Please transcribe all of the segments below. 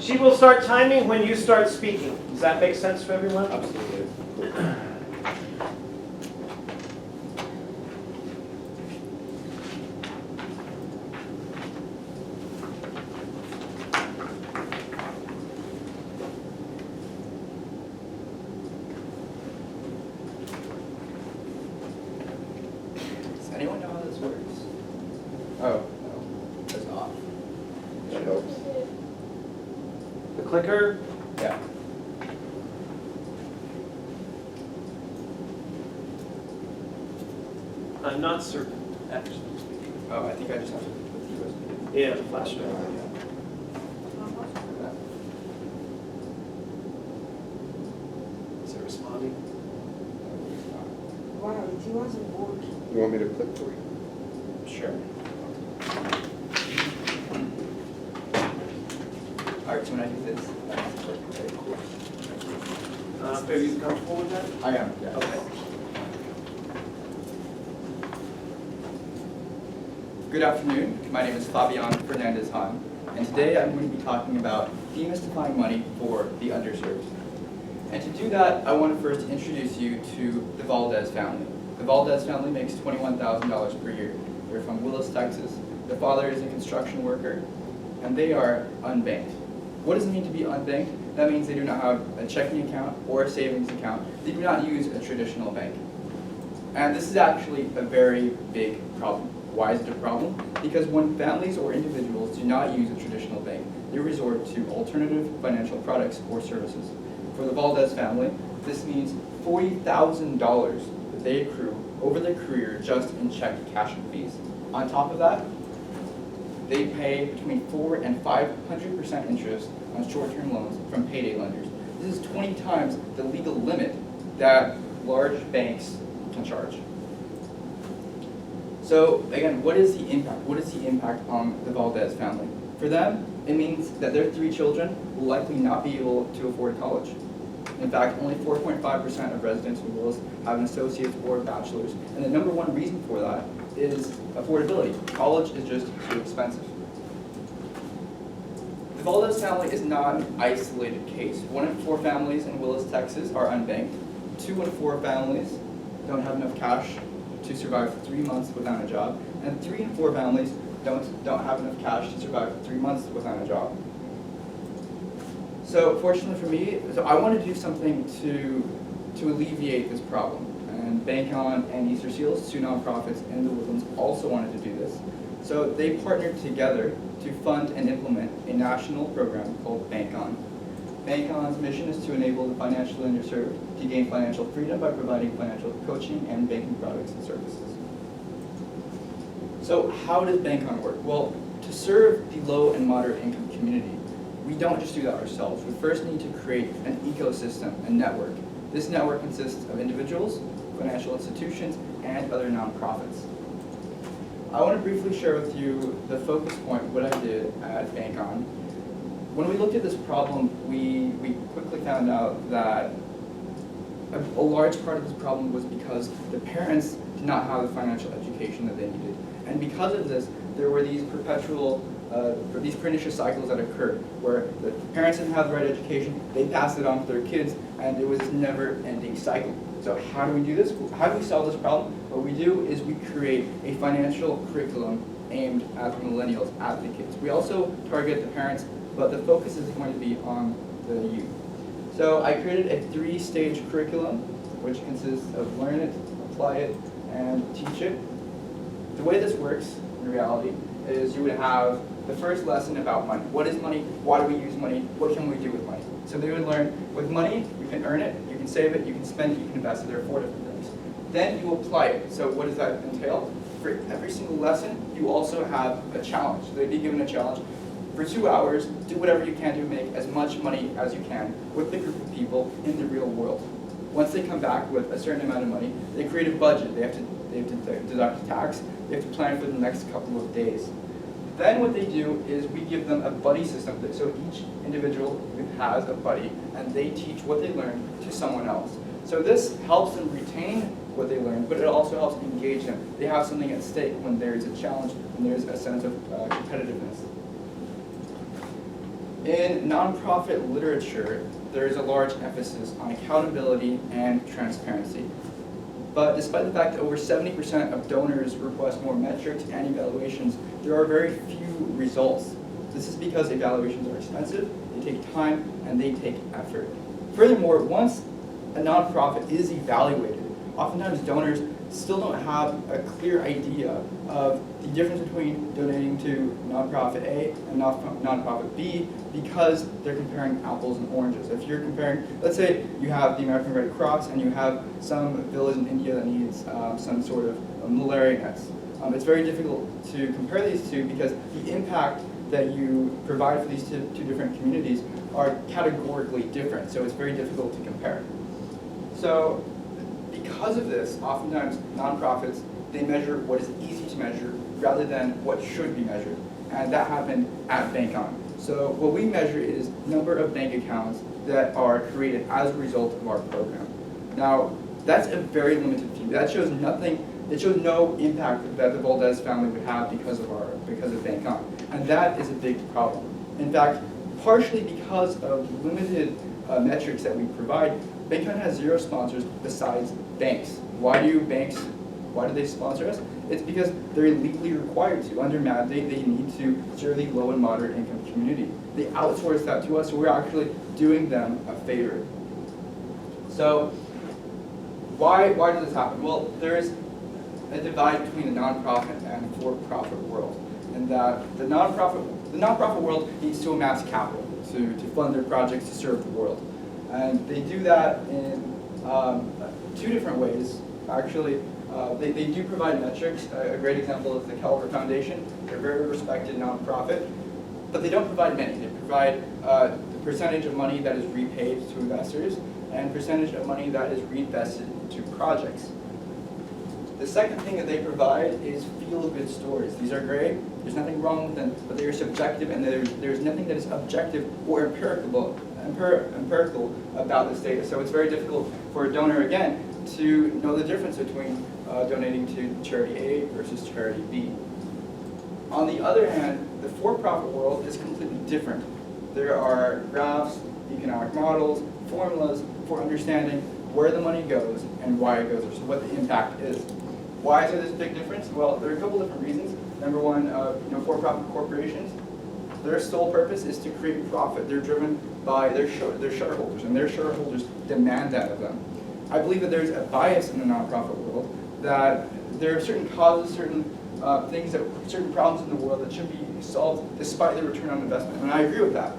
She will start timing when you start speaking. Does that make sense for everyone? Absolutely. Does anyone know how this works? Oh, no, it's off. That helps. The clicker. Yeah. I'm not certain, actually. Oh, I think I just have to put the USB. Yeah, the flash drive. Is it responding? Wow, it wasn't working. You want me to click for you? Sure. All right, so when I do this, Are you comfortable with that? I am, yeah. Okay. Good afternoon. My name is Fabian Fernandez-Han, and today I'm going to be talking about demystifying money for the underserved. And to do that, I want to first introduce you to the Valdez family. The Valdez family makes $21,000 per year. They're from Willis, Texas. The father is a construction worker, and they are unbanked. What does it mean to be unbanked? That means they do not have a checking account or a savings account. They do not use a traditional bank. And this is actually a very big problem. Why is it a problem? Because when families or individuals do not use a traditional bank, they resort to alternative financial products or services. For the Valdez family, this means $40,000 that they accrue over their career just in check cashing fees. On top of that, they pay between 400% and 500% interest on short-term loans from payday lenders. This is 20 times the legal limit that large banks can charge. So again, what is the impact? What is the impact on the Valdez family? For them, it means that their 3 children will likely not be able to afford college. In fact, only 4.5% of residents in Willis have an associate's or a bachelor's, and the #1 reason for that is affordability. College is just too expensive. The Valdez family is not an isolated case. 1 in 4 families in Willis, Texas are unbanked. 2 in 4 families don't have enough cash to survive 3 months without a job, and 3 in 4 families don't have enough cash to survive 3 months without a job. So fortunately for me, I want to do something to alleviate this problem. And Bank On and Easter Seals, 2 nonprofits in the Woodlands, also wanted to do this. So they partnered together to fund and implement a national program called Bank On. Bank On's mission is to enable the financially underserved to gain financial freedom by providing financial coaching and banking products and services. So how does Bank On work? Well, to serve the low and moderate income community, we don't just do that ourselves. We first need to create an ecosystem, a network. This network consists of individuals, financial institutions, and other nonprofits. I want to briefly share with you the focus point, what I did at Bank On. When we looked at this problem, we quickly found out that a large part of this problem was because the parents did not have the financial education that they needed. And because of this, there were these these pernicious cycles that occurred, where the parents didn't have the right education, they passed it on to their kids, and it was this never-ending cycle. So how do we do this? How do we solve this problem? What we do is we create a financial curriculum aimed at the millennials, at the kids. We also target the parents, but the focus is going to be on the youth. So I created a 3-stage curriculum, which consists of learn it, apply it, and teach it. The way this works, in reality, is you would have the first lesson about money. What is money? Why do we use money? What can we do with money? So they would learn, with money, you can earn it, you can save it, you can spend it, you can invest it. There are 4 different things. Then you apply it. So what does that entail? For every single lesson, you also have a challenge. So they'd be given a challenge. For 2 hours, do whatever you can to make as much money as you can with the group of people in the real world. Once they come back with a certain amount of money, they create a budget. They have to deduct tax. They have to plan for the next couple of days. Then what they do is we give them a buddy system. So each individual has a buddy, and they teach what they learned to someone else. So this helps them retain what they learned, but it also helps engage them. They have something at stake when there's a challenge, when there's a sense of competitiveness. In nonprofit literature, there is a large emphasis on accountability and transparency. But despite the fact that over 70% of donors request more metrics and evaluations, there are very few results. This is because evaluations are expensive, they take time, and they take effort. Furthermore, once a nonprofit is evaluated, oftentimes donors still don't have a clear idea of the difference between donating to nonprofit A and nonprofit B because they're comparing apples and oranges. If you're comparing, let's say you have the American Red Cross and you have some village in India that needs some sort of malaria nets. It's very difficult to compare these two because the impact that you provide for these two different communities are categorically different, so it's very difficult to compare. So because of this, oftentimes nonprofits, they measure what is easy to measure rather than what should be measured. And that happened at BankOn. So what we measure is number of bank accounts that are created as a result of our program. Now, that's a very limited view. That shows nothing, it shows no impact that the Valdez family would have because of BankOn. And that is a big problem. In fact, partially because of limited metrics that we provide, BankOn has 0 sponsors besides banks. Why do they sponsor us? It's because they're legally required to. Under mandate, they need to serve the low and moderate income community. They outsource that to us, so we're actually doing them a favor. So why does this happen? Well, there's a divide between the nonprofit and for-profit world, and that the nonprofit world needs to amass capital to fund their projects to serve the world. And they do that in 2 different ways. Actually, they do provide metrics. A great example is the Calvert Foundation. They're a very respected nonprofit, but they don't provide many. They provide the percentage of money that is repaid to investors and percentage of money that is reinvested into projects. The second thing that they provide is feel-good stories. These are great. There's nothing wrong with them, but they are subjective, and there's nothing that is objective or empirical about this data. So it's very difficult for a donor, again, to know the difference between donating to charity A versus charity B. On the other hand, the for-profit world is completely different. There are graphs, economic models, formulas for understanding where the money goes and why it goes there, so what the impact is. Why is there this big difference? Well, there are a couple different reasons. Number one, for-profit corporations, their sole purpose is to create profit. They're driven by their shareholders, and their shareholders demand that of them. I believe that there's a bias in the nonprofit world that there are certain causes, certain certain problems in the world that should be solved despite the return on investment, and I agree with that.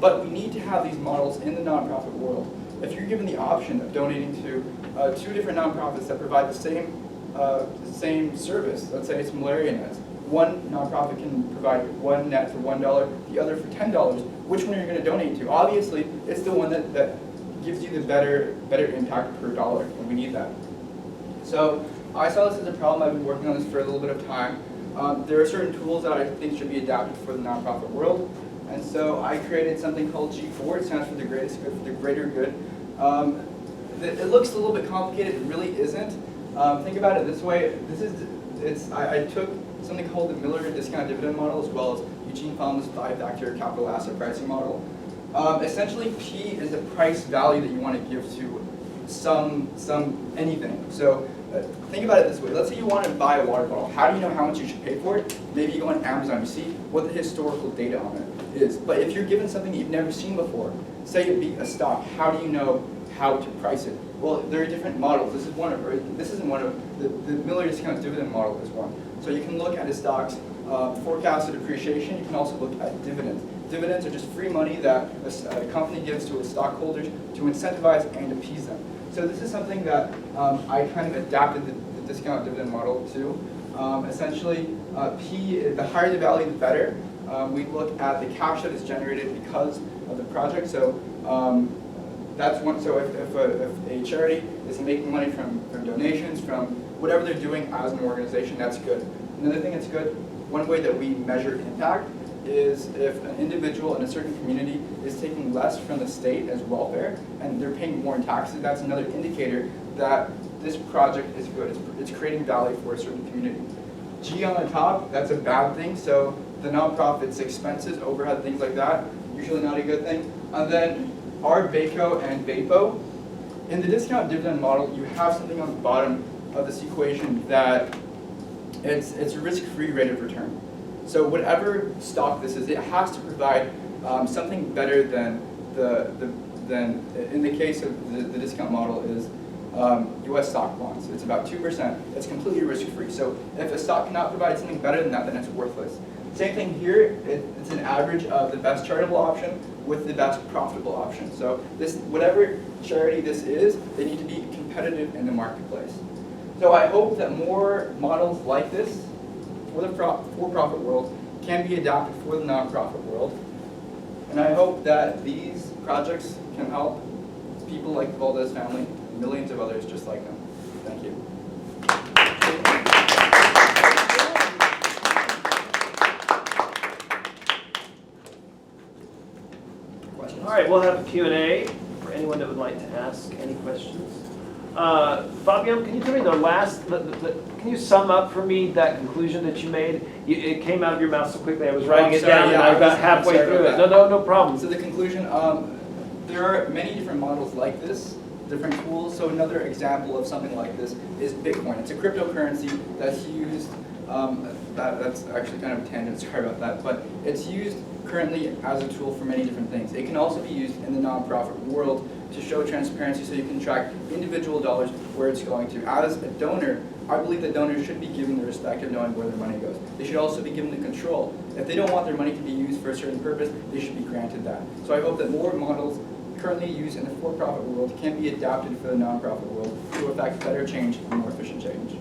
But we need to have these models in the nonprofit world. If you're given the option of donating to 2 different nonprofits that provide the same service, let's say it's malaria nets, one nonprofit can provide one net for $1, the other for $10. Which one are you going to donate to? Obviously, it's the one that gives you the better impact per dollar, and we need that. So I saw this as a problem. I've been working on this for a little bit of time. There are certain tools that I think should be adapted for the nonprofit world, and so I created something called G4. It stands for the greatest good for the greater good. It looks a little bit complicated. It really isn't. Think about it this way. I took something called the Miller discount dividend model, as well as Eugene Fama's 5-factor capital asset pricing model. Essentially, P is the price value that you want to give to anything. So think about it this way. Let's say you want to buy a water bottle. How do you know how much you should pay for it? Maybe you go on Amazon, you see what the historical data on it is. But if you're given something that you've never seen before, say it be a stock, how do you know how to price it? Well, there are different models. This isn't one of the Miller discount dividend model is one. So you can look at a stock's forecasted appreciation. You can also look at dividends. Dividends are just free money that a company gives to its stockholders to incentivize and appease them. So this is something that I kind of adapted the discount dividend model to. Essentially, P, the higher the value, the better. We look at the cash that is generated because of the project. So that's one. So if a charity is making money from donations, from whatever they're doing as an organization, that's good. Another thing that's good, one way that we measure impact is if an individual in a certain community is taking less from the state as welfare and they're paying more in taxes, that's another indicator that this project is good. It's creating value for a certain community. G on the top, that's a bad thing. So the nonprofit's expenses, overhead, things like that, usually not a good thing. And then our VACO and VAPO. In the discount dividend model, you have something on the bottom of this equation that it's a risk-free rate of return. So whatever stock this is, it has to provide something better than than in the case of the discount model is U.S. stock bonds. It's about 2%. It's completely risk-free. So if a stock cannot provide something better than that, then it's worthless. Same thing here. It's an average of the best charitable option with the best profitable option. So this, whatever charity this is, they need to be competitive in the marketplace. So I hope that more models like this for the for-profit world can be adopted for the nonprofit world. And I hope that these projects can help people like the Valdez family, and millions of others just like them. Thank you. Questions? All right, we'll have a Q&A for anyone that would like to ask any questions. Fabian, can you tell me the last, can you sum up for me that conclusion that you made? It came out of your mouth so quickly, I was writing it down and I got halfway through it. No problem. So the conclusion, there are many different models like this, different tools. So another example of something like this is Bitcoin. It's a cryptocurrency that's used, that's actually kind of a tangent, sorry about that, but it's used currently as a tool for many different things. It can also be used in the nonprofit world to show transparency so you can track individual dollars where it's going to. As a donor, I believe that donors should be given the respect of knowing where their money goes. They should also be given the control. If they don't want their money to be used for a certain purpose, they should be granted that. So I hope that more models currently used in the for-profit world can be adapted for the nonprofit world to affect better change and more efficient change.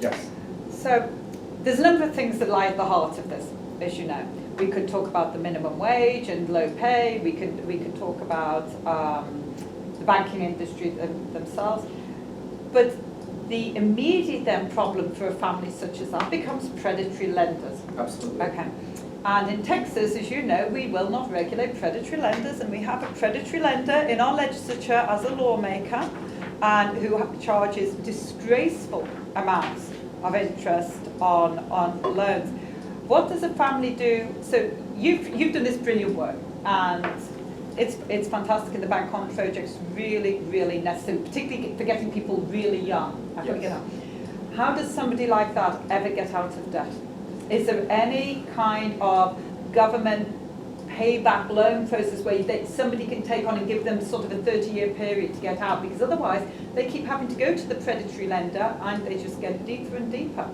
Yes? So there's a number of things that lie at the heart of this, as you know. We could talk about the minimum wage and low pay. We could talk about the banking industry themselves. But the immediate then problem for a family such as that becomes predatory lenders. Absolutely. Okay. And in Texas, as you know, we will not regulate predatory lenders, and we have a predatory lender in our legislature as a lawmaker, and who charges disgraceful amounts of interest on loans. What does a family do? So you've done this brilliant work, and it's fantastic, and the Bank On project's really, really necessary, particularly for getting people really young. Yes. How does somebody like that ever get out of debt? Is there any kind of government payback loan process where somebody can take on and give them sort of a 30-year period to get out? Because otherwise, they keep having to go to the predatory lender, and they just get deeper and deeper.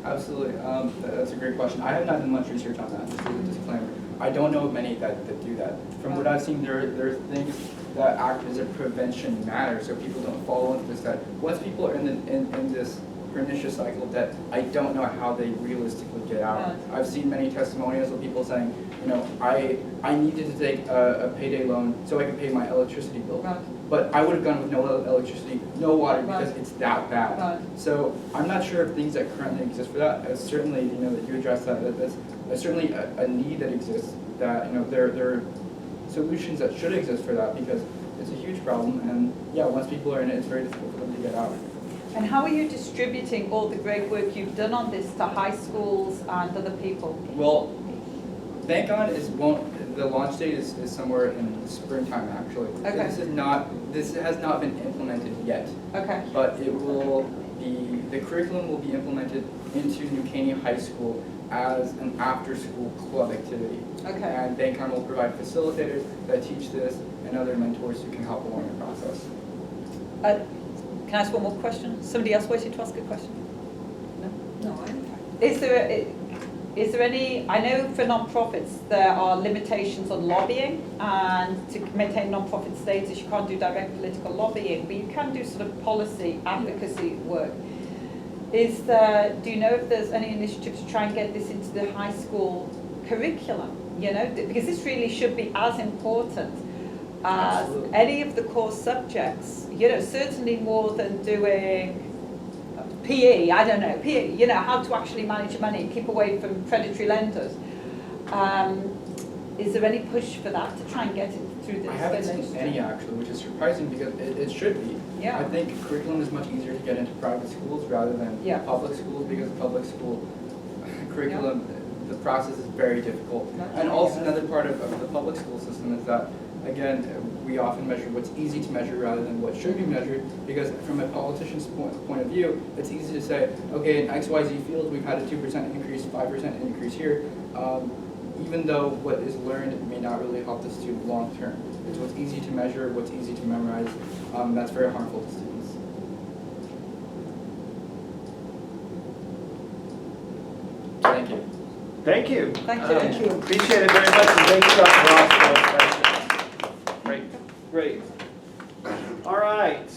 Absolutely. That's a great question. I have not done much research on that, just as a disclaimer. I don't know of many that do that. From what I've seen, there are things that act as a prevention matter, so people don't fall into this debt. Once people are in this pernicious cycle of debt, I don't know how they realistically get out. I've seen many testimonials of people saying, you know, I needed to take a payday loan so I could pay my electricity bill. Right. But I would have gone with no electricity, no water, because it's that bad. Right. So I'm not sure of things that currently exist for that. Certainly, you know, that you addressed that. That's certainly a need that exists. That, you know, there are solutions that should exist for that, because it's a huge problem. And yeah, once people are in it, it's very difficult for them to get out. And how are you distributing all the great work you've done on this to high schools and other people? Well, Bank On the launch date is somewhere in the springtime, actually. Okay. This has not been implemented yet. Okay. But the curriculum will be implemented into New Caney High School as an after-school club activity. Okay. And Bank On will provide facilitators that teach this and other mentors who can help along the process. Can I ask one more question? Somebody else wanted to ask a question? No? No, I'm fine. Is there any, I know for non-profits there are limitations on lobbying, and to maintain non-profit status you can't do direct political lobbying, but you can do sort of policy advocacy work. Do you know if there's any initiative to try and get this into the high school curriculum? You know, because this really should be as important as Absolutely. any of the core subjects, you know, certainly more than doing PE, I don't know, PE, you know, how to actually manage your money, keep away from predatory lenders. Is there any push for that to try and get it through this? I haven't seen any actually, which is surprising because it should be. Yeah. I think curriculum is much easier to get into private schools rather than Yeah. public schools, because public school curriculum, the process is very difficult. And also another part of the public school system is that, again, we often measure what's easy to measure rather than what should be measured, because from a politician's point of view, it's easy to say, okay, in XYZ field, we've had a 2% increase, 5% increase here, even though what is learned may not really help the student long term. It's what's easy to measure, what's easy to memorize, that's very harmful to students. Thank you. Thank you. Thank you. Thank you. Appreciate it very much, and thank you, Dr. Ross, for those questions. Great, great. All right.